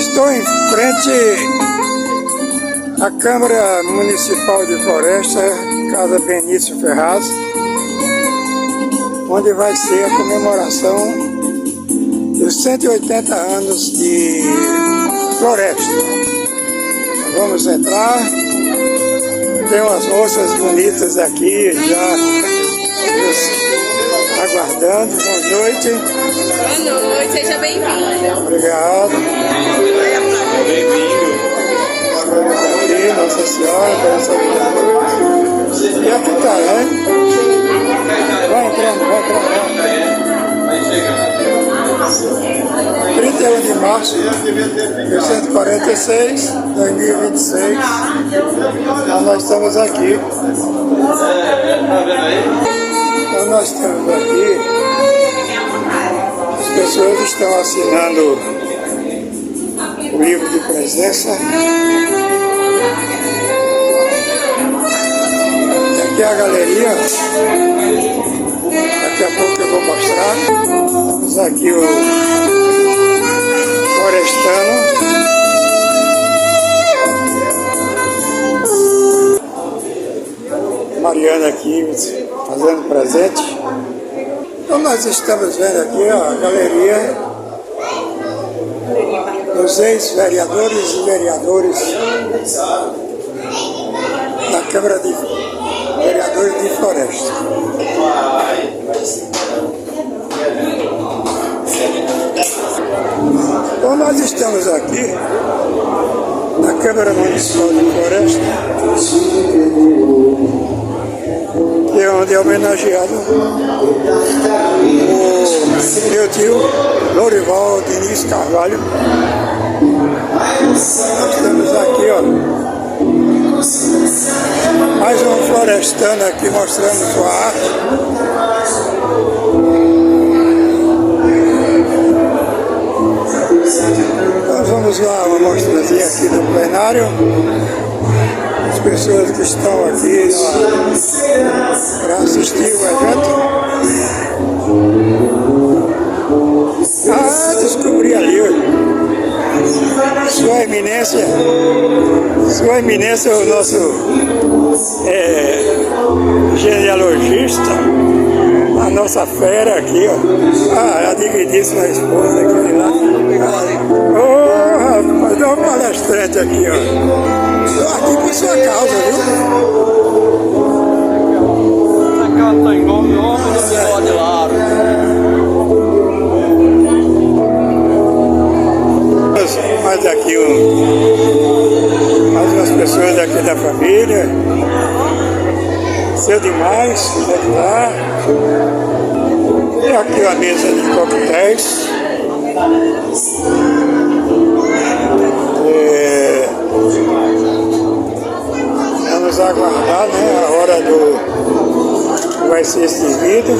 Estou em frente à Câmara Municipal de Floresta, Casa Benício Ferraz, onde vai ser a comemoração dos 180 anos de Floresta. Vamos entrar, tem umas moças bonitas aqui já nos aguardando. Boa noite. Boa noite, seja bem-vindo. Obrigado. Bem-vindo. Aqui, Nossa Senhora, e aqui tá, né? Vai entrando, vai entrando. 31 de março de 1946, 2026. Então nós estamos aqui. Então nós temos aqui, as pessoas estão assinando o livro de presença. E aqui é a galeria. Daqui a pouco eu vou mostrar. Temos aqui o Florestano. Mariana aqui fazendo presente. Então nós estamos vendo aqui a galeria dos ex-vereadores e vereadores da Câmara de Vereadores de Floresta. Então nós estamos aqui na Câmara Municipal de Floresta, que é onde é homenageado o meu tio Lorival Diniz Carvalho. Nós temos aqui, ó, mais um florestano aqui mostrando sua arte. Nós vamos lá, uma mostrazinha aqui do plenário. As pessoas que estão aqui para assistir o evento. Ah, descobri ali, ó. Sua Eminência é o nosso genealogista, a nossa fera aqui, ó. Ah, a digníssima esposa aqui de lá. Oh, rapaz, dá um palestrante aqui, ó. Estou aqui por sua causa, viu? Canta em nome do Adelardo. Mais aqui mais umas pessoas daqui da família. Seu demais, como é que tá? E aqui uma mesa de coquetéis. Vamos aguardar, né, a hora do vai ser servido.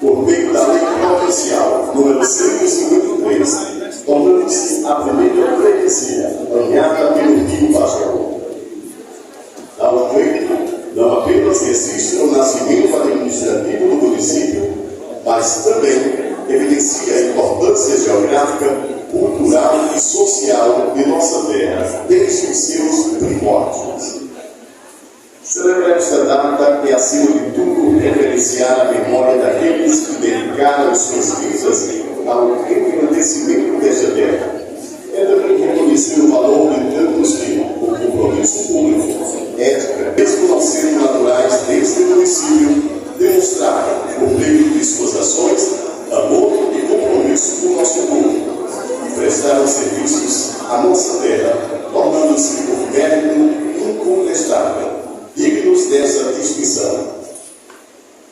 Por meio da Lei Provincial número 153, tornando-se a primeira freguesia banhada pelo Rio Pajeú. Tal feito não apenas registra o nascimento administrativo do município, mas também evidencia a importância geográfica, cultural e social de nossa terra, desde os seus primórdios. Celebrar esta data é, acima de tudo, reverenciar a memória daqueles que dedicaram suas vidas ao engrandecimento desta terra. É também reconhecer o valor de tantos que, por compromisso público, ética, mesmo não sendo naturais deste município, demonstraram, por meio de suas ações, amor e compromisso com o nosso povo. Prestaram serviços à nossa terra, tornando-se por mérito incontestável dignos dessa distinção.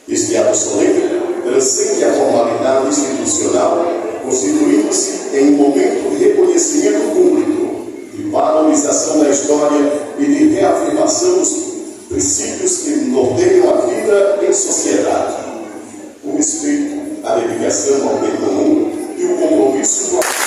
Este ato solene transcende a formalidade institucional, constituindo-se em um momento de reconhecimento público, de valorização da história e de reafirmação dos princípios que norteiam a vida em sociedade. edificação ao bem comum e o compromisso com a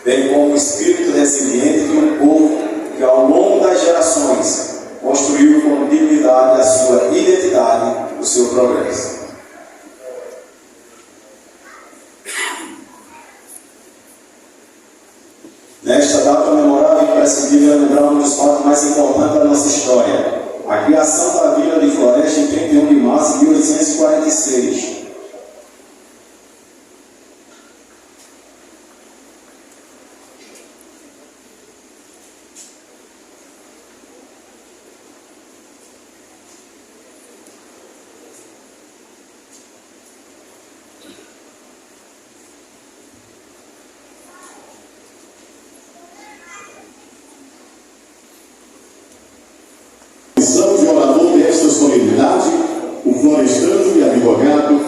bem como o espírito resiliente de um povo que ao longo das gerações construiu com dignidade a sua identidade, o seu progresso. Nesta data memorável e imprescindível é lembrar um dos fatos mais importantes da nossa história, a criação da Vila de Floresta em 31 de março de 1846. De orador desta solenidade, o florestano e advogado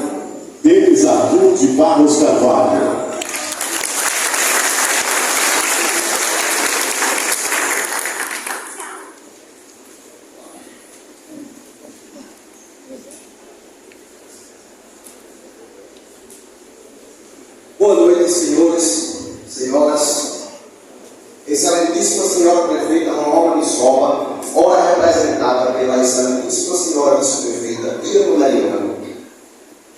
Denis Arthur de Barros Carvalho. Boa noite, senhores, senhoras. Excelentíssima senhora prefeita Romana de Soba, ora representada pela excelentíssima senhora vice-prefeita Ira Muleriano.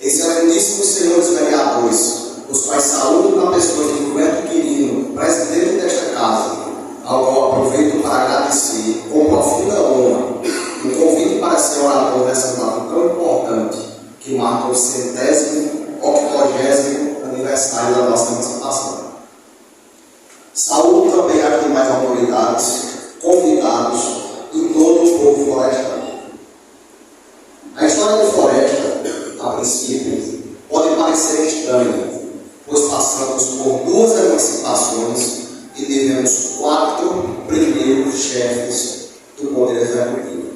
Excelentíssimos senhores vereadores, os quais saúdo na pessoa de Roberto Quirino, presidente desta casa, ao qual aproveito para agradecer com profunda honra o convite para ser orador dessa data tão importante, que marca o 180º, 80º aniversário da nossa emancipação. Saúdo também as demais autoridades, convidados e todo o povo florestano. A história de Floresta, a princípio, pode parecer estranha, pois passamos por 2 emancipações e tivemos 4 primeiros chefes do Poder Executivo.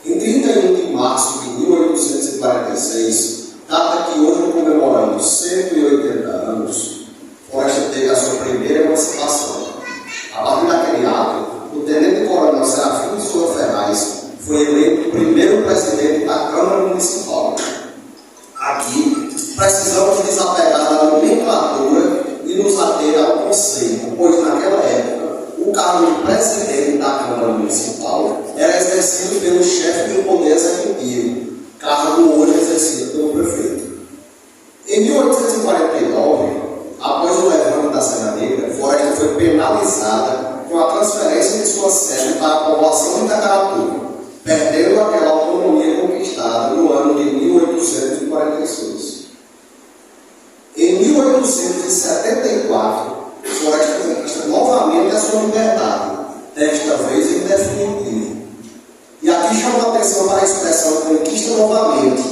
Em 31 de março de 1846, data que hoje comemoramos 180 anos, Floresta teve a sua primeira emancipação. A partir daquele ato, o tenente-coronel Serafim de Souza Ferraz foi eleito o primeiro presidente da Câmara Municipal. Aqui, precisamos desapegar da nomenclatura e nos ater ao conceito, pois naquela época, o cargo de presidente da Câmara Municipal era exercido pelo chefe do Poder Executivo, cargo hoje exercido pelo prefeito. Em 1849, após o levante da Serra Negra, Floresta foi penalizada com a transferência de sua sede para a população de Itacaratu, perdendo aquela autonomia conquistada no ano de 1846. expressão conquista novamente,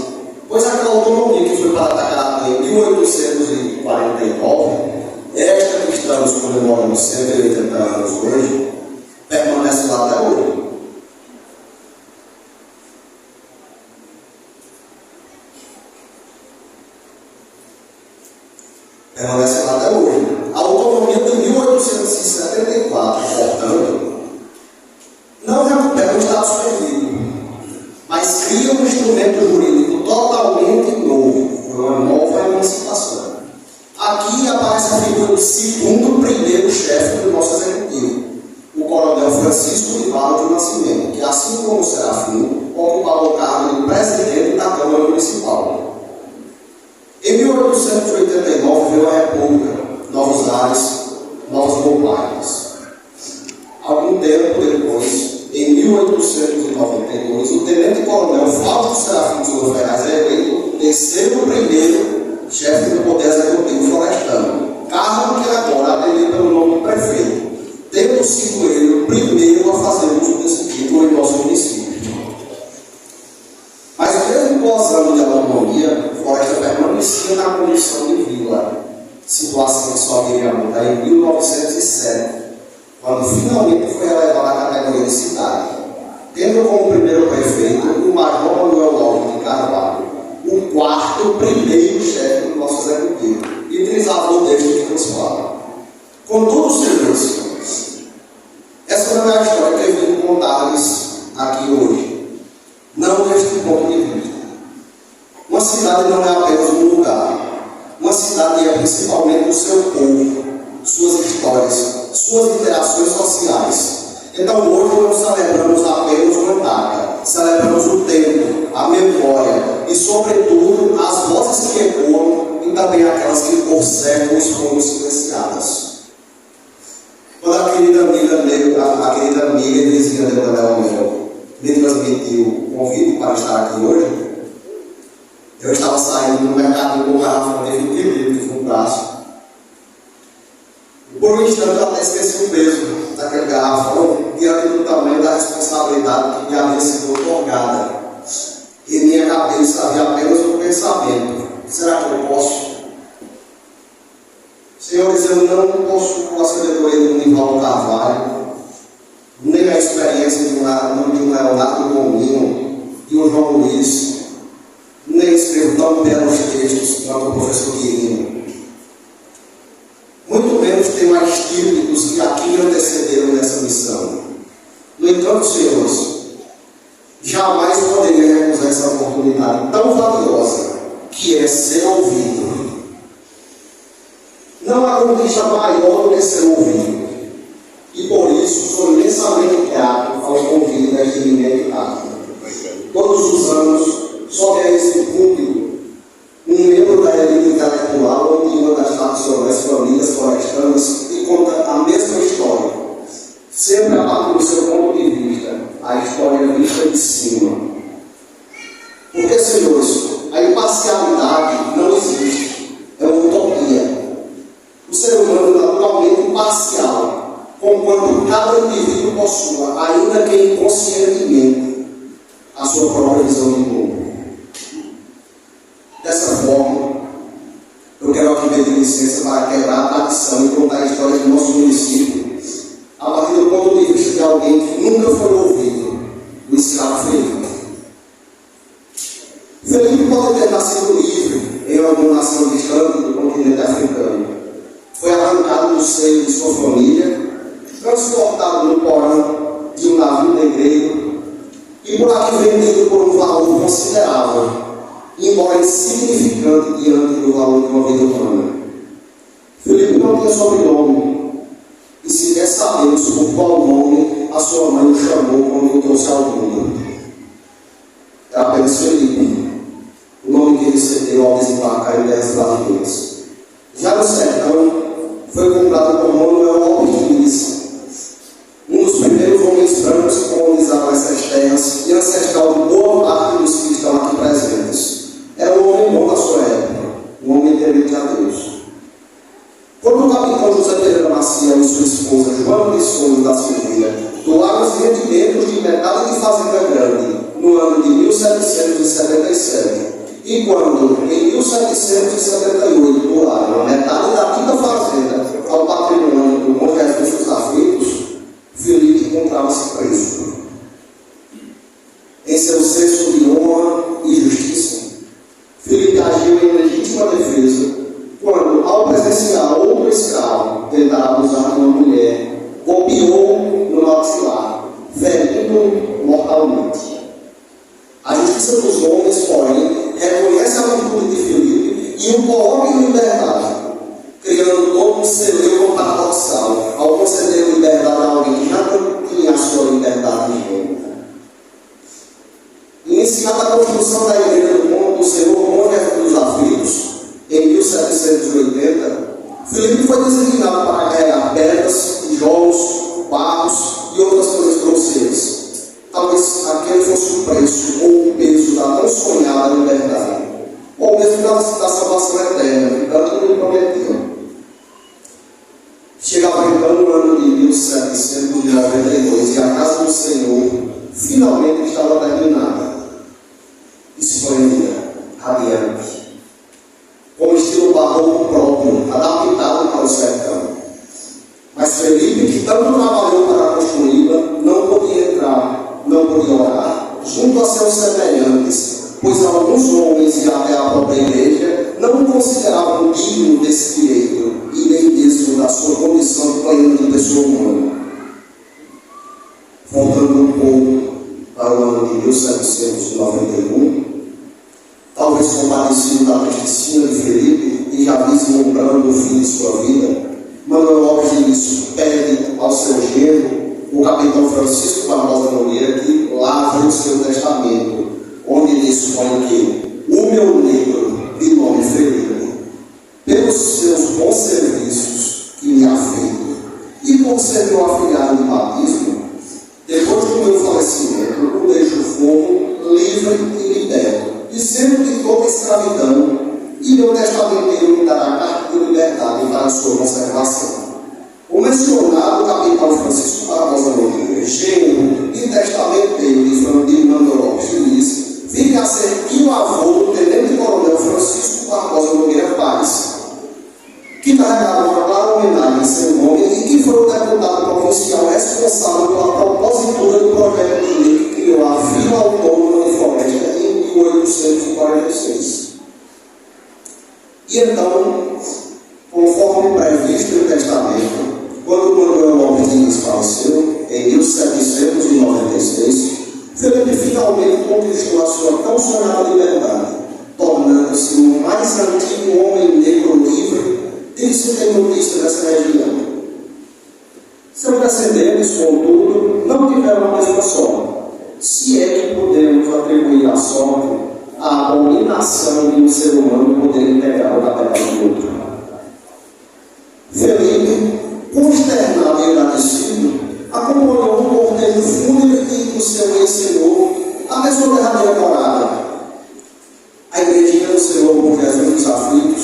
pois aquela autonomia que foi para atacar em 1849, esta que estamos comemorando 180 anos hoje, permanece lá até hoje. Permanece lá até hoje. A autonomia de 1874, portanto, não recupera o status perdido, mas cria um instrumento jurídico totalmente novo, uma nova emancipação. Aqui aparece a figura do segundo primeiro chefe do nosso executivo, o coronel Francisco Divaldo de Nascimento, que, assim como o Serafim, ocupava o cargo de presidente da Câmara Municipal. Em 1889 veio a República, novos ares, novas roupagens. Algum tempo depois, em 1892, o tenente-coronel Fausto Serafim de Souza Ferraz é eleito terceiro primeiro chefe do Poder Executivo Florestano, cargo que agora atendia pelo nome do prefeito, tendo sido ele o primeiro a fazer uso desse título em nosso município. Mas mesmo gozando de autonomia, Floresta permanecia na condição de vila, situação que só viria mudar em 1907, quando finalmente foi elevada à categoria de cidade, tendo como primeiro prefeito o Major Manuel Lopes de Carvalho, o quarto primeiro chefe do nosso executivo, e trisavô deste que nos fala. Contudo, senhores, essa não é a história que eu vim contar-lhes aqui hoje, não deste ponto de vista. Uma cidade não é apenas um lugar, uma cidade é principalmente o seu povo, suas histórias, suas interações sociais. Então hoje não celebramos apenas uma data, celebramos o tempo, a memória e, sobretudo, as vozes que ecoam e também aquelas que observam os fundos silenciadas. Quando a querida amiga e vizinha de Manuel Mel me transmitiu o convite para estar aqui hoje, eu estava saindo do mercado com um garrafão de 20 litros de fundo braço. Por um instante eu até esqueci o peso daquele garrafão diante do tamanho da responsabilidade que me havia sido otorgada. E minha cabeça havia apenas um pensamento: será que eu posso? Senhores, eu não possuo a sabedoria de um Nivaldo Carvalho, nem a experiência de um Leonardo Gominho, de um João Luiz, nem escrevo tão belos textos quanto o professor Quirino. Muito menos tenho a estirpe dos que aqui me antecederam nessa missão. No entanto, senhores, jamais poderia recusar essa oportunidade tão valiosa que é ser ouvido. Não há conquista maior do que ser ouvido. E por isso sou imensamente grato aos convites deste iminente ato. Todos os anos, sobe a esse público um membro da elite intelectual ou de uma das tradicionais famílias florestanas e conta a mesma história, sempre a partir do seu ponto de vista, a história vista de cima. Porque, senhores, a imparcialidade não existe, é uma utopia. O ser humano é naturalmente imparcial, conquanto cada indivíduo possua, ainda que inconscientemente, a sua própria visão de mundo. Dessa forma, eu quero aqui pedir licença para quebrar a tradição e contar a história do nosso município, a partir do ponto de vista de alguém que nunca foi ouvido, o escravo Felipe. Felipe pode ter nascido livre em alguma nação distante do continente africano. Foi arrancado do seio de sua família, transportado no porão de um navio negreiro e por aqui vendido por um valor considerável, embora insignificante diante do valor de uma vida humana. Felipe não tinha sobrenome, e sequer sabemos por qual nome a sua mãe o chamou quando o trouxe ao mundo. É apenas Felipe, o nome que ele recebeu ao desembarcar em terras brasileiras. Já no sertão, foi comprado por Manuel Lopes, um dos primeiros homens brancos que colonizaram essas terras e ancestral de boa parte dos que estão aqui presentes. Era um homem bom da sua época, um homem temente a Deus. Quando o capitão José Pereira Maciel e sua esposa Joana de Souza da Silveira doaram os rendimentos de metade de Fazenda Grande no ano de 1700, 1777. E quando, em 1778, doaram a metade da quinta fazenda ao patrimônio do Bom Jesus dos Aflitos, Filipe encontrava-se preso. Em seu senso de honra e justiça, Filipe agiu em legítima defesa quando, ao presenciar outro escravo tentar abusar de uma mulher, golpeou no maxilar, ferindo mortalmente. A justiça dos homens, porém, reconhece a virtude de Filipe e o coloca em liberdade, criando todo um celeiro paradoxal ao conceder liberdade a alguém que já não tinha a sua liberdade vigente. Iniciada a construção da Igreja do Senhor Bom Jesus dos Aflitos, em 1780, Filipe foi designado para carregar pedras, tijolos, barros e outras coisas grosseiras. Talvez aquele fosse o preço ou o peso da tão sonhada liberdade, ou mesmo da salvação eterna, que tanto lhe prometiam. Chegava então o ano de 1792 e a casa do Senhor finalmente estava terminada. Esplêndida, radiante, com estilo barroco próprio, adaptado para o sertão. Mas Felipe, que tanto trabalhou para construí-la, não podia entrar, não podia orar, junto a seus semelhantes, pois alguns homens e até a própria igreja não o consideravam digno desse direito e nem mesmo da sua condição plena de pessoa humana. Voltando um pouco para o ano de 1791, talvez compadecido da tristina de Felipe e já vislumbrando o fim de sua vida, Manuel Lopes de Início pede ao seu genro, o capitão Francisco Barbosa Nogueira, que lavre o seu testamento, onde dispõe que o meu negro, de nome Felipe, pelos seus bons serviços que me ha feito, e por ser meu afilhado de batismo, depois do meu falecimento, o deixo como livre e liberto, dizendo de toda escravidão, e meu testamenteiro me dará carta de liberdade para a sua conservação. O mencionado capitão Francisco Barbosa Nogueira, genro e testamenteiro de Manuel Lopes de Início, fica a ser tio-avô do tenente-coronel Francisco Barbosa Nogueira Paz, que carregava uma clara homenagem em seu nome e que foi o deputado provincial responsável pela propositura do projeto de lei que criou a Vila Autônoma de Floresta em 1846. E então, conforme previsto no testamento, quando Manuel Lopes de Início faleceu, em 1796, Felipe finalmente conquistou a sua tão sonhada liberdade, tornando-se o mais antigo homem negro livre de se ter notícia dessa região. Seus descendentes, contudo, não tiveram a mesma sorte, se é que podemos atribuir a sorte à abominação de um ser humano poder integrar o capital do outro. Felipe, consternado e agradecido, acompanhou um cortejo fúnebre que o Senhor ensinou a sua derradeira morada, a igrejinha do Senhor Bom Jesus dos Aflitos.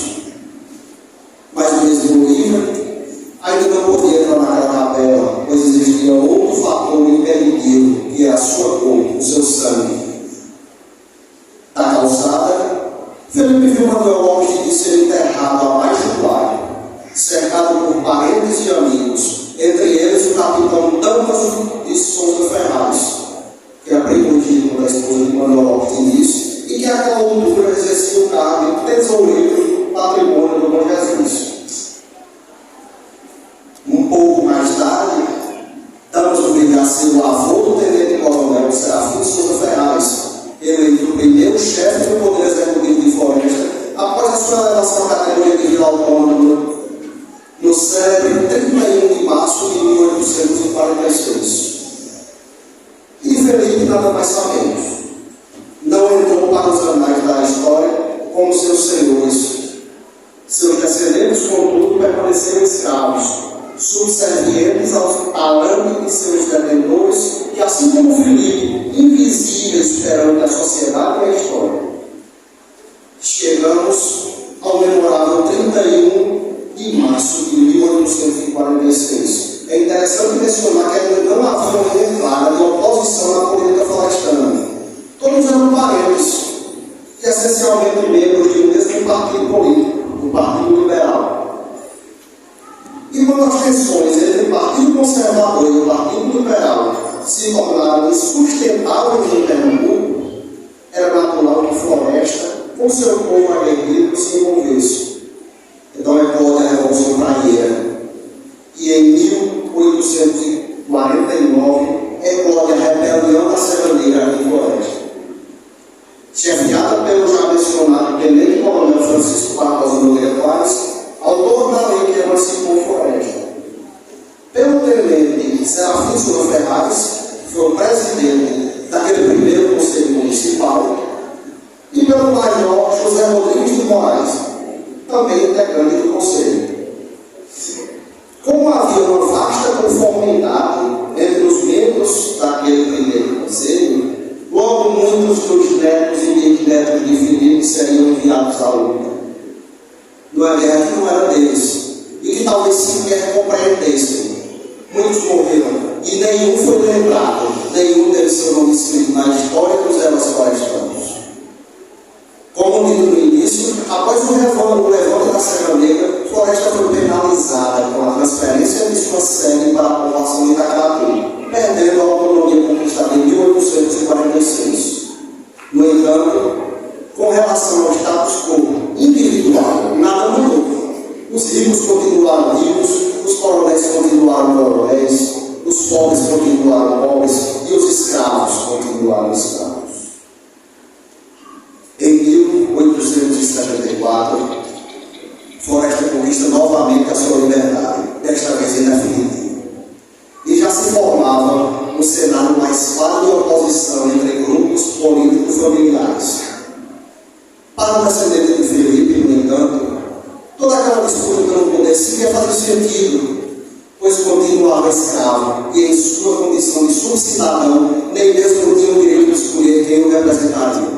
Mas mesmo livre, ainda não podia entrar naquela capela, pois existia outro fator impeditivo, que é a sua cor, o seu sangue. Na calçada, Felipe viu Manuel Lopes de ser enterrado abaixo do bairro, cercado por parentes e amigos, entre eles o capitão Damaso de Souza Ferraz, que era primo da esposa de Manuel Lopes de Início, e que àquela altura exercia o cargo de tesoureiro do patrimônio do Bom Jesus. Um pouco mais tarde, Damaso viria a ser o avô do tenente-coronel Serafim Souza Ferraz, eleito o primeiro chefe do Poder Executivo de Floresta, após a sua elevação à categoria de Vila Autônoma no célebre 31 de março de 1846. E Felipe nada mais sabemos. Não entrou para os anais da história como seus senhores. Seus descendentes, contudo, permaneceram escravos, subservientes aos talantes de seus detentores, e assim como Felipe, invisíveis perante a sociedade e a história. Chegamos ao memorável 31 de março de 1846. É interessante mencionar que ainda não havia uma clara de oposição à política florestana, essencialmente membros de um mesmo partido político, o Partido Liberal. E quando as tensões entre o Partido Conservador e o Partido Liberal se tornaram insustentáveis em Pernambuco, era natural que Floresta, com seu povo aguerrido, se envolvesse. Então eclode a Revolução Praieira. E em 1849 eclode a rebelião da Serraneira em Floresta. Chefiada pelo já mencionado tenente coronel Francisco Barbosa Nogueira Paz, autor da lei que emancipou Floresta. Pelo tenente Serafim Silva Ferraz, que foi o presidente daquele primeiro conselho municipal, e pelo major José Rodrigues de Moraes, também integrante do conselho. Como havia uma vasta conformidade entre os membros daquele primeiro conselho, logo muitos dos netos e bisnetos de Filipe seriam enviados à luta. Numa guerra que não era deles, e que talvez sequer compreendessem. Muitos morreram, e nenhum foi lembrado, nenhum teve seu nome escrito na história dos heróis florestanos. Como dito no início, após o levante da Serra Negra, Floresta foi penalizada com a transferência de sua sede para a população de Itacaratu, perdendo a autonomia conquistada em 1846. No entanto, com relação ao status quo individual, nada mudou. Os ricos continuaram ricos, os coronéis continuaram coronéis, os pobres continuaram pobres e os escravos continuaram escravos. Em 1874, Floresta conquista novamente a sua liberdade, desta vez em definitiva. E já se formava um cenário mais claro de oposição entre grupos políticos familiares. Para o descendente de Filipe, no entanto, toda aquela disputa pelo poder sequer fazia sentido, pois continuava escravo e, em sua condição de subcidadão, nem mesmo tinha o direito de escolher quem o representaria.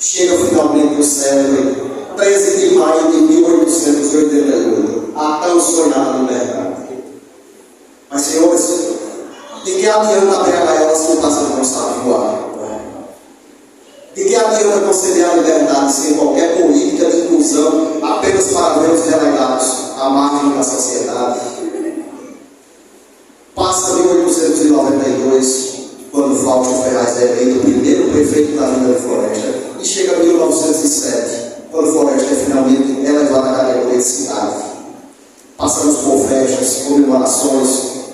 Chega finalmente o célebre 13 de maio de 1888, a tão sonhada liberdade. Mas, senhores, de que adianta apegar elas que o pássaro não sabe voar? De que adianta conceder a liberdade sem qualquer política de inclusão apenas para ver os relegados à margem da sociedade? Passa 1892, quando Fausto Ferraz é eleito o primeiro prefeito da Vila de Floresta, e chega 1907, quando Floresta é finalmente elevada à categoria de cidade. Passamos por festas, comemorações,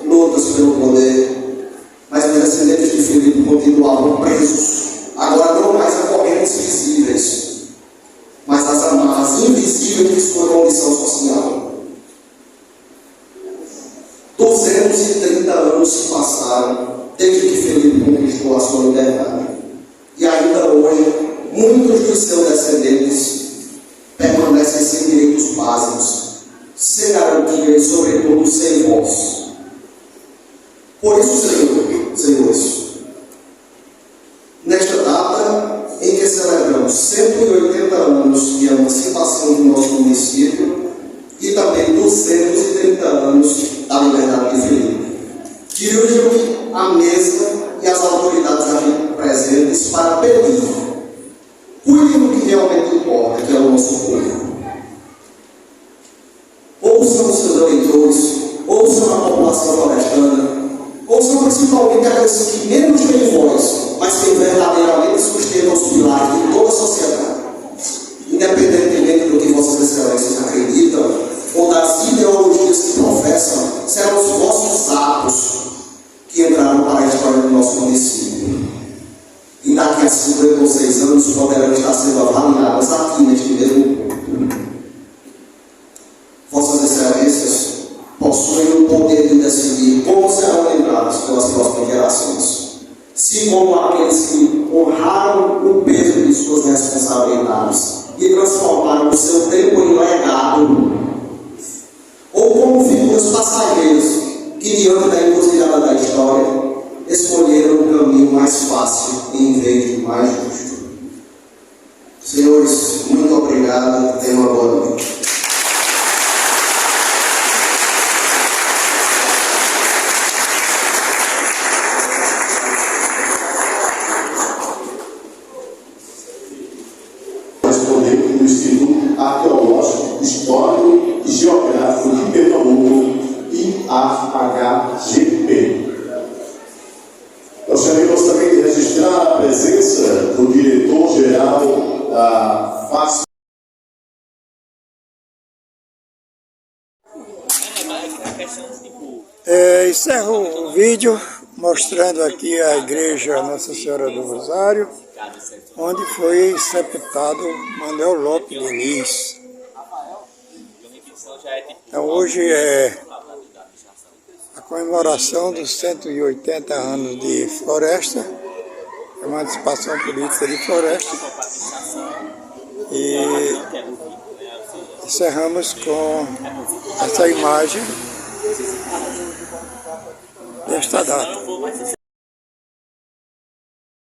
lutas pelo poder, mas os descendentes de Filipe continuavam presos, agora não mais a correntes visíveis, mas as amarras invisíveis de sua condição social. 230 anos se passaram desde que Filipe conquistou a sua liberdade. E ainda hoje, muitos dos seus descendentes permanecem sem direitos básicos, sem garantia e, sobretudo, sem voz. Por isso, senhores, nesta data em que celebramos 180 anos de emancipação do nosso município e também 230 anos da liberdade de Filipe, dirijo-me à mesa e às autoridades aqui presentes para pedir: cuide do que realmente importa, que é o nosso povo. Ouçam os seus eleitores, ouçam a população florestana, ouçam principalmente aqueles que menos têm voz, mas que verdadeiramente sustentam os pilares de toda a sociedade. Independentemente do que vossas excelências acreditam ou das ideologias que professam, serão os vossos atos que entraram para a história do nosso município. E daqui a 56 anos poderão estar sendo avaliadas aqui neste mesmo ponto. Vossas excelências possuem o poder de decidir como serão lembradas pelas próximas gerações, se como aqueles que honraram o peso de suas responsabilidades e transformaram o seu tempo em legado, ou como figuras passageiras que, diante da encruzilhada da história, escolheram o caminho mais fácil em vez do mais justo. Senhores, muito obrigado. Tenham uma boa noite. faz Encerro o vídeo mostrando aqui a igreja Nossa Senhora do Rosário, onde foi sepultado Manuel Lopes Diniz. Então hoje é a comemoração dos 180 anos de Floresta, emancipação política de Floresta, e encerramos com essa imagem desta data.